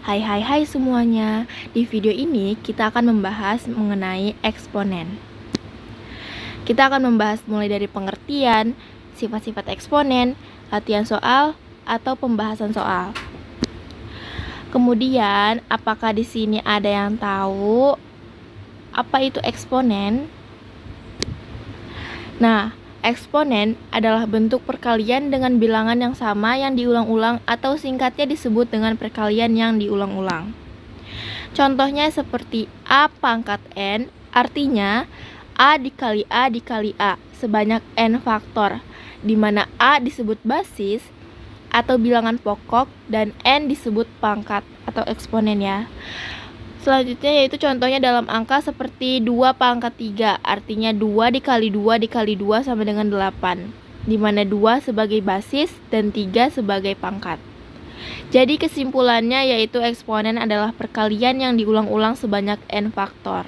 Hai semuanya. Di video ini kita akan membahas mengenai eksponen. Kita akan membahas mulai dari pengertian, sifat-sifat eksponen, latihan soal, atau pembahasan soal. Kemudian, apakah di sini ada yang tahu apa itu eksponen? Nah, eksponen adalah bentuk perkalian dengan bilangan yang sama yang diulang-ulang atau singkatnya disebut dengan perkalian yang diulang-ulang. Contohnya seperti A pangkat N, artinya A dikali A dikali A sebanyak N faktor, di mana A disebut basis atau bilangan pokok dan N disebut pangkat atau eksponen ya. Selanjutnya yaitu contohnya dalam angka seperti 2 pangkat 3, artinya 2 dikali 2 dikali 2 sama dengan 8, di mana 2 sebagai basis dan 3 sebagai pangkat. Jadi kesimpulannya yaitu eksponen adalah perkalian yang diulang-ulang sebanyak N faktor.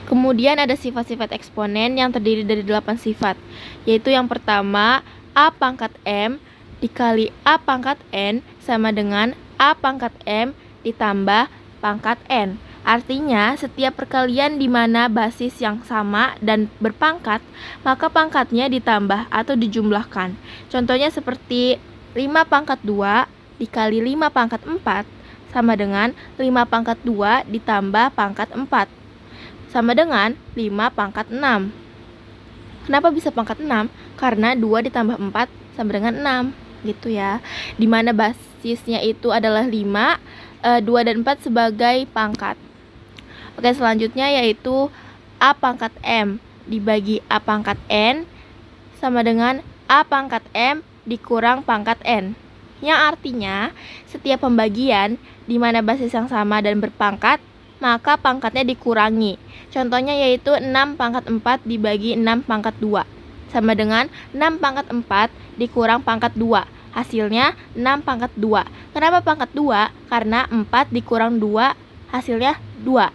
Kemudian ada sifat-sifat eksponen yang terdiri dari 8 sifat, yaitu yang pertama A pangkat M dikali A pangkat N sama dengan A pangkat M ditambah pangkat N. Artinya, setiap perkalian di mana basis yang sama dan berpangkat, maka pangkatnya ditambah atau dijumlahkan. Contohnya seperti 5 pangkat 2 dikali 5 pangkat 4 sama dengan 5 pangkat 2 ditambah pangkat 4 sama dengan 5 pangkat 6. Kenapa bisa pangkat 6? Karena 2 ditambah 4 sama dengan 6, gitu ya. Dimana basisnya itu adalah 5, 2 dan 4 sebagai pangkat. Oke, selanjutnya yaitu A pangkat M dibagi A pangkat N sama dengan A pangkat M dikurang pangkat N. Yang artinya setiap pembagian di mana basis yang sama dan berpangkat, maka pangkatnya dikurangi. Contohnya yaitu 6 pangkat 4 dibagi 6 pangkat 2 sama dengan 6 pangkat 4 dikurang pangkat 2. Hasilnya 6 pangkat 2. Kenapa pangkat 2? Karena 4 dikurang 2 hasilnya 2.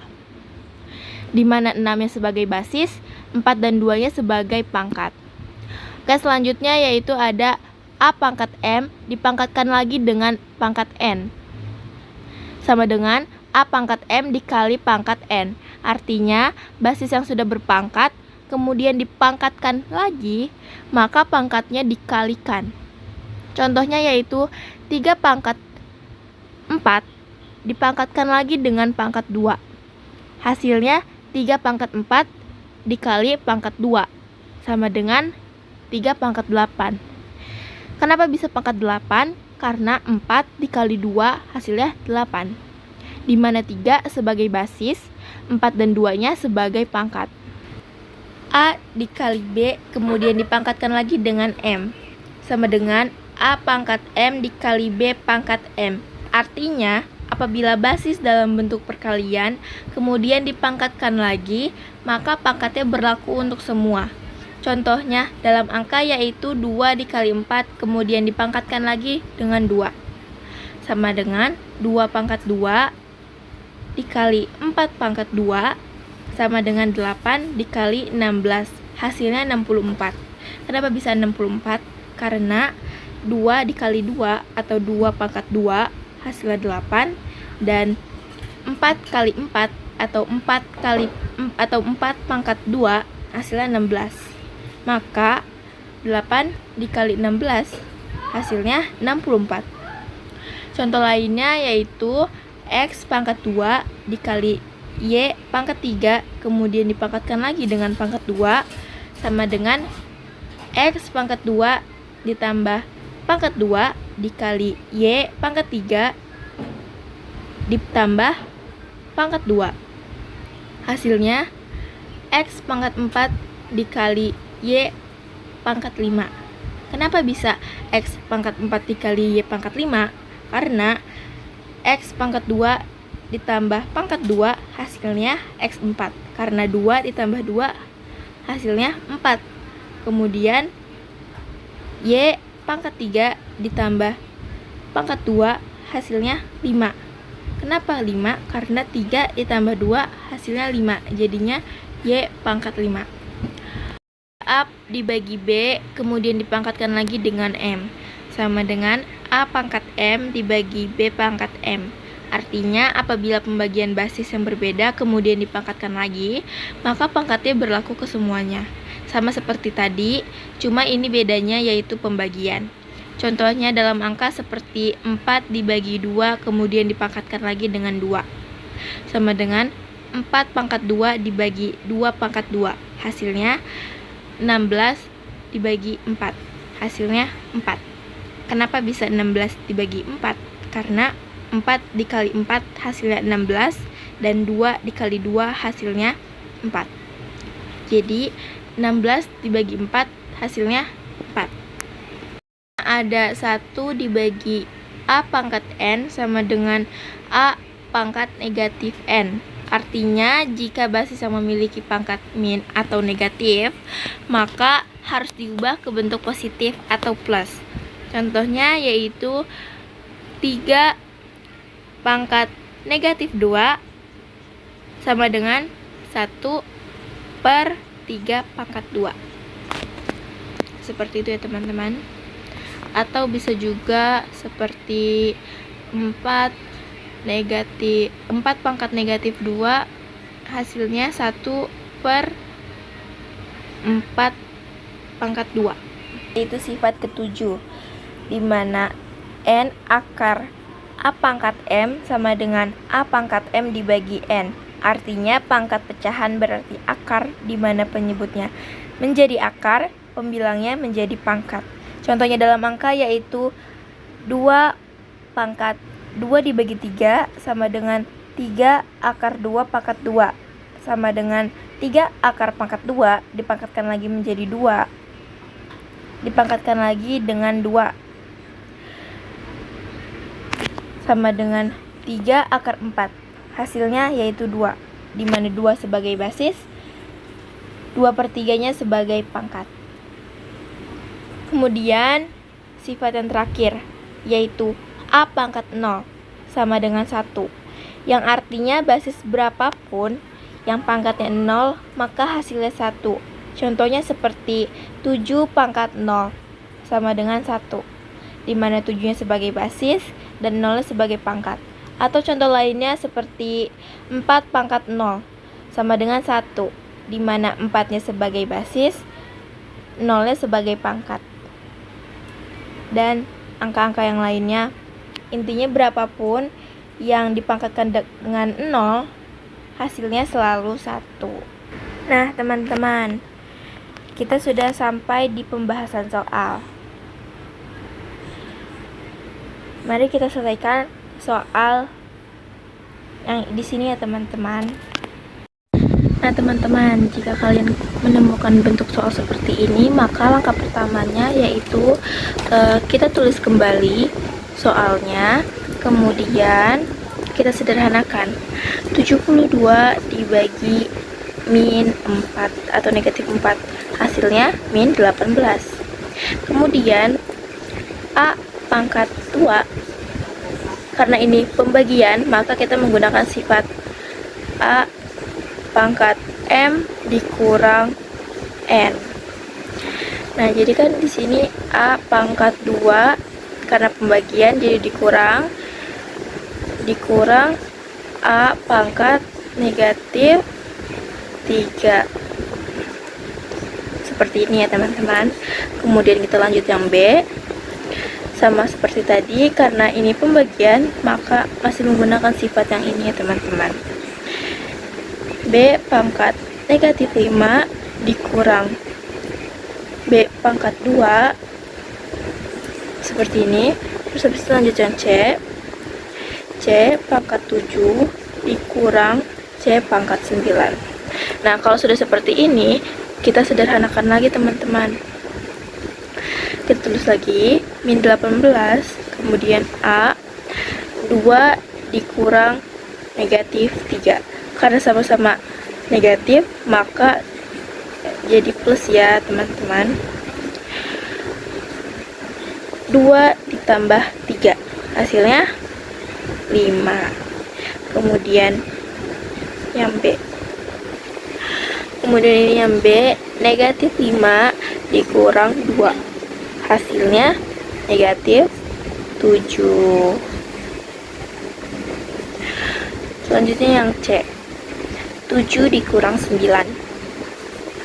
Dimana 6-nya sebagai basis, 4 dan 2-nya sebagai pangkat. Oke, selanjutnya yaitu ada A pangkat M dipangkatkan lagi dengan pangkat N sama dengan A pangkat M dikali pangkat N. Artinya basis yang sudah berpangkat kemudian dipangkatkan lagi, maka pangkatnya dikalikan. Contohnya yaitu 3 pangkat 4 dipangkatkan lagi dengan pangkat 2. Hasilnya 3 pangkat 4 dikali pangkat 2 sama dengan 3 pangkat 8. Kenapa bisa pangkat 8? Karena 4 dikali 2 hasilnya 8. Dimana 3 sebagai basis, 4 dan 2-nya sebagai pangkat. A dikali B kemudian dipangkatkan lagi dengan M sama dengan A pangkat M dikali B pangkat M. Artinya, apabila basis dalam bentuk perkalian kemudian dipangkatkan lagi, maka pangkatnya berlaku untuk semua. Contohnya dalam angka yaitu 2 dikali 4 kemudian dipangkatkan lagi dengan 2. Sama dengan 2 pangkat 2 dikali 4 pangkat 2 sama dengan 8 dikali 16. Hasilnya 64. Kenapa bisa 64? Karena 2 dikali 2 atau 2 pangkat 2 hasilnya 8 dan 4 kali 4 atau 4 pangkat 2 hasilnya 16. Maka 8 dikali 16 hasilnya 64. Contoh lainnya yaitu X pangkat 2 dikali Y pangkat 3 kemudian dipangkatkan lagi dengan pangkat 2 sama dengan X pangkat 2 ditambah pangkat 2 dikali Y pangkat 3 ditambah pangkat 2. Hasilnya X pangkat 4 dikali Y pangkat 5. Kenapa bisa X pangkat 4 dikali Y pangkat 5? Karena X pangkat 2 ditambah pangkat 2 hasilnya X4. Karena 2 ditambah 2 hasilnya 4. Kemudian Y pangkat 3 ditambah pangkat 2 hasilnya 5. Kenapa 5? Karena 3 ditambah 2 hasilnya 5. Jadinya Y pangkat 5. A dibagi B kemudian dipangkatkan lagi dengan M sama dengan A pangkat M dibagi B pangkat M. Artinya, apabila pembagian basis yang berbeda kemudian dipangkatkan lagi, maka pangkatnya berlaku ke semuanya. Sama seperti tadi, cuma ini bedanya yaitu pembagian. Contohnya dalam angka seperti 4 dibagi 2 kemudian dipangkatkan lagi dengan 2. Sama dengan 4 pangkat 2 dibagi 2 pangkat 2. Hasilnya 16 dibagi 4. Hasilnya 4. Kenapa bisa 16 dibagi 4? Karena 4 dikali 4 hasilnya 16 dan 2 dikali 2 hasilnya 4. Jadi 16 dibagi 4 hasilnya 4. Ada 1 dibagi A pangkat N sama dengan A pangkat negatif N. Artinya jika basis yang memiliki pangkat min atau negatif, maka harus diubah ke bentuk positif atau plus. Contohnya yaitu 3 pangkat negatif 2 sama dengan 1 per 3 pangkat 2. Seperti itu ya teman-teman. Atau bisa juga seperti 4 pangkat negatif 2 hasilnya 1 per 4 pangkat 2. Itu sifat ketujuh, di mana N akar A pangkat M sama dengan A pangkat M dibagi N. Artinya pangkat pecahan berarti akar, di mana penyebutnya menjadi akar, pembilangnya menjadi pangkat. Contohnya dalam angka yaitu 2 pangkat 2 dibagi 3 sama dengan 3 akar 2 pangkat 2 sama dengan 3 akar pangkat 2 dipangkatkan lagi menjadi 2, dipangkatkan lagi dengan 2 sama dengan 3 akar 4. Hasilnya yaitu 2, di mana 2 sebagai basis, 2/3-nya sebagai pangkat. Kemudian sifat yang terakhir yaitu A pangkat 0 sama dengan 1, yang artinya basis berapapun yang pangkatnya 0 maka hasilnya 1. Contohnya seperti 7 pangkat 0 sama dengan 1, di mana 7-nya sebagai basis dan 0-nya sebagai pangkat. Atau contoh lainnya seperti 4 pangkat 0 sama dengan 1, di mana 4-nya sebagai basis, 0-nya sebagai pangkat. Dan angka-angka yang lainnya, intinya berapapun yang dipangkatkan dengan 0, hasilnya selalu 1. Nah teman-teman, kita sudah sampai di pembahasan soal. Mari kita selesaikan soal yang di sini ya teman-teman. Nah teman-teman, jika kalian menemukan bentuk soal seperti ini, maka langkah pertamanya yaitu kita tulis kembali soalnya, kemudian kita sederhanakan. 72 dibagi min 4 atau negatif 4, hasilnya min 18. Kemudian A pangkat 2, karena ini pembagian maka kita menggunakan sifat A pangkat M dikurang N. Nah, jadi kan di sini A pangkat 2 karena pembagian jadi dikurang A pangkat negatif 3. Seperti ini ya teman-teman. Kemudian kita lanjut yang B. Sama seperti tadi, karena ini pembagian maka masih menggunakan sifat yang ini ya teman-teman. B pangkat negatif 5 dikurang B pangkat 2, seperti ini. Terus habis itu lanjut yang C pangkat 7 dikurang C pangkat 9. Nah, kalau sudah seperti ini, kita sederhanakan lagi teman-teman. Kita tulis lagi min 18, kemudian A 2 dikurang negatif 3. Karena sama-sama negatif maka jadi plus ya teman-teman. 2 ditambah 3 hasilnya 5. Kemudian yang B, kemudian ini yang B, negatif 5 dikurang 2 hasilnya negatif 7. Selanjutnya yang C, 7 dikurang 9,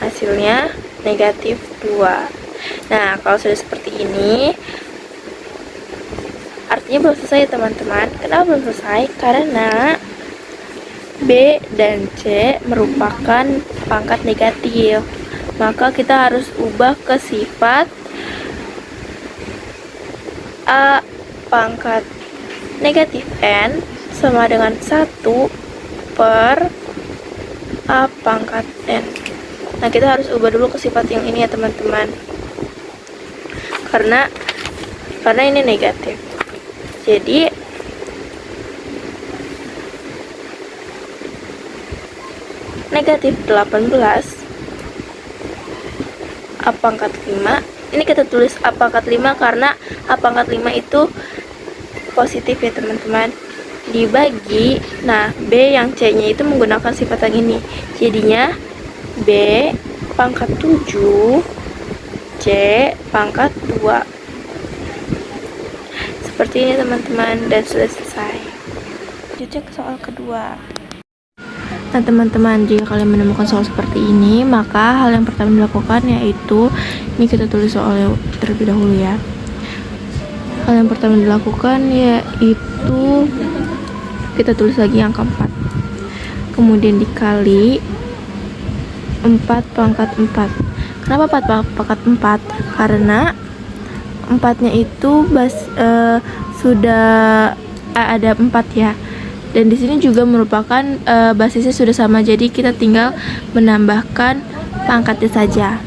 hasilnya negatif 2. Nah, kalau sudah seperti ini, artinya belum selesai ya teman-teman. Kenapa belum selesai? Karena B dan C merupakan pangkat negatif. Maka kita harus ubah ke sifat A pangkat negatif N sama dengan 1 per A pangkat N. Nah, kita harus ubah dulu ke sifat yang ini ya teman-teman, karena ini negatif. Jadi negatif 18 A pangkat 5, ini kita tulis A pangkat 5 karena A pangkat 5 itu positif ya teman-teman, dibagi, nah B yang C nya itu menggunakan sifat yang ini, jadinya B pangkat 7 C pangkat 2. Seperti ini teman-teman, dan sudah selesai. Lanjutnya ke soal kedua. Nah teman-teman, jika kalian menemukan soal seperti ini, maka hal yang pertama dilakukan yaitu, ini kita tulis soalnya terlebih dahulu ya. Hal yang pertama dilakukan yaitu kita tulis lagi angka 4, kemudian dikali 4 pangkat 4. Kenapa 4 pangkat 4? Karena 4-nya itu sudah ada 4 ya. Dan di sini juga merupakan basisnya sudah sama, jadi kita tinggal menambahkan pangkatnya saja.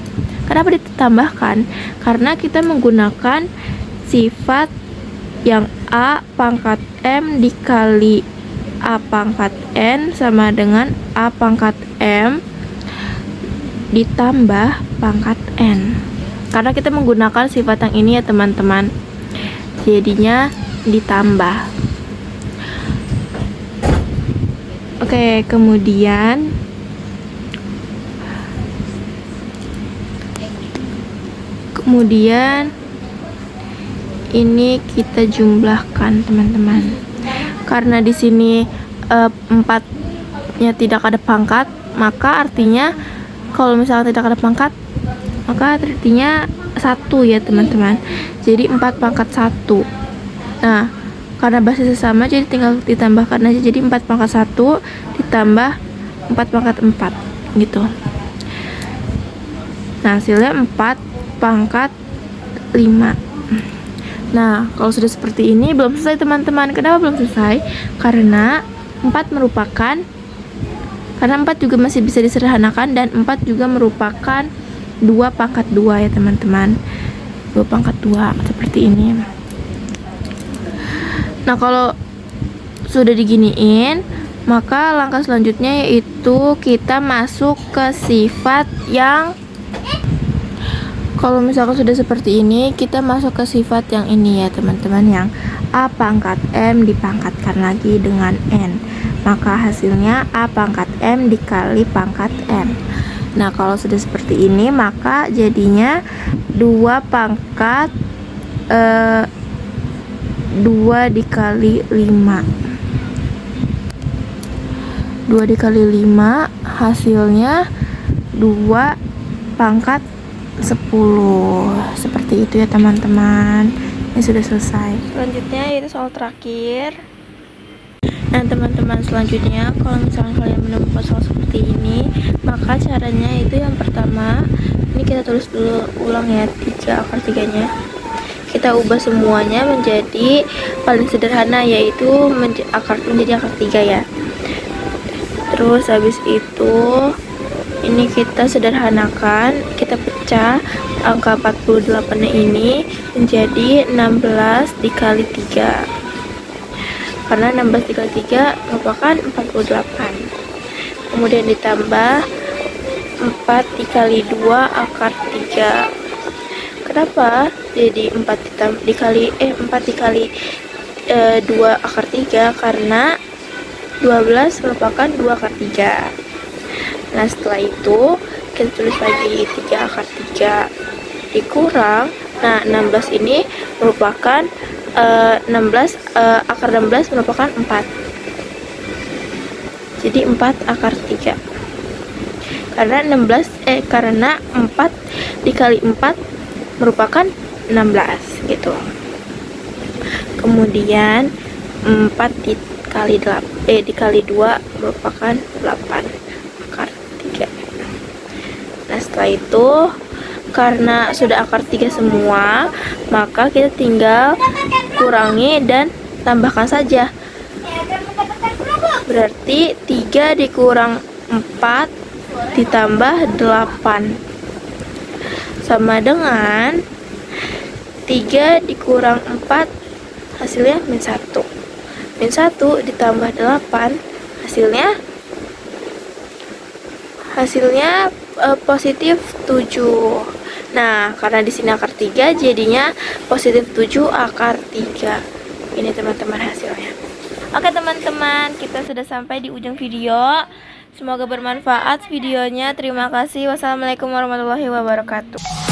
Kenapa ditambahkan? Karena kita menggunakan sifat yang A pangkat M dikali A pangkat N sama dengan A pangkat M ditambah pangkat N. Karena kita menggunakan sifat yang ini ya teman-teman, jadinya ditambah. Oke, kemudian ini kita jumlahkan teman-teman. Karena di sini 4-nya tidak ada pangkat, maka artinya kalau misalnya tidak ada pangkat, maka artinya 1 ya teman-teman. Jadi 4 pangkat 1. Nah, karena basisnya sama, jadi tinggal ditambahkan aja. Jadi 4 pangkat 1 ditambah 4 pangkat 4 gitu. Nah, hasilnya 4 pangkat 5. Nah, kalau sudah seperti ini belum selesai teman-teman. Kenapa belum selesai? Karena 4 juga masih bisa disederhanakan, dan 4 juga merupakan 2 pangkat 2 ya teman-teman. 2 pangkat 2 seperti ini. Nah, kalau sudah diginiin, maka langkah selanjutnya yaitu kita masuk ke sifat yang, kalau misalkan sudah seperti ini, kita masuk ke sifat yang ini ya teman-teman, yang A pangkat M dipangkatkan lagi dengan N. Maka hasilnya A pangkat M dikali pangkat N. Nah, kalau sudah seperti ini, maka jadinya 2 pangkat 2 dikali 5. 2 dikali 5 hasilnya 2 pangkat 10. Seperti itu ya teman-teman. Ini sudah selesai. Selanjutnya yaitu soal terakhir. Nah teman-teman, selanjutnya kalau misalkan kalian menemukan soal seperti ini, maka caranya itu yang pertama, ini kita tulis dulu ulang ya 3 akar 3-nya. Kita ubah semuanya menjadi paling sederhana, yaitu menjadi akar 3 ya. Terus habis itu ini kita sederhanakan, kita pecah angka 48-nya ini menjadi 16 dikali 3. Karena 16 dikali 3 merupakan 48. Kemudian ditambah 4 dikali 2 akar 3. Kenapa jadi 4 dikali 2 akar 3? Karena 12 merupakan 2 akar 3. Nah, setelah itu kita tulis lagi 3 akar 3 dikurang, nah 16 ini merupakan akar 16 merupakan 4. Jadi 4 akar 3. Karena 4 dikali 4 merupakan 16 gitu. Kemudian 4 dikali 2 merupakan 8 akar 3. Nah, setelah itu karena sudah akar 3 semua, maka kita tinggal kurangi dan tambahkan saja. Berarti 3 dikurang 4 ditambah 8 sama dengan 3 dikurang 4 hasilnya min 1. Min 1 ditambah 8 hasilnya positif 7. Nah, karena di sini akar 3 jadinya positif 7 akar 3. Ini teman-teman hasilnya. Oke teman-teman, kita sudah sampai di ujung video. Semoga bermanfaat videonya. Terima kasih. Wassalamualaikum warahmatullahi wabarakatuh.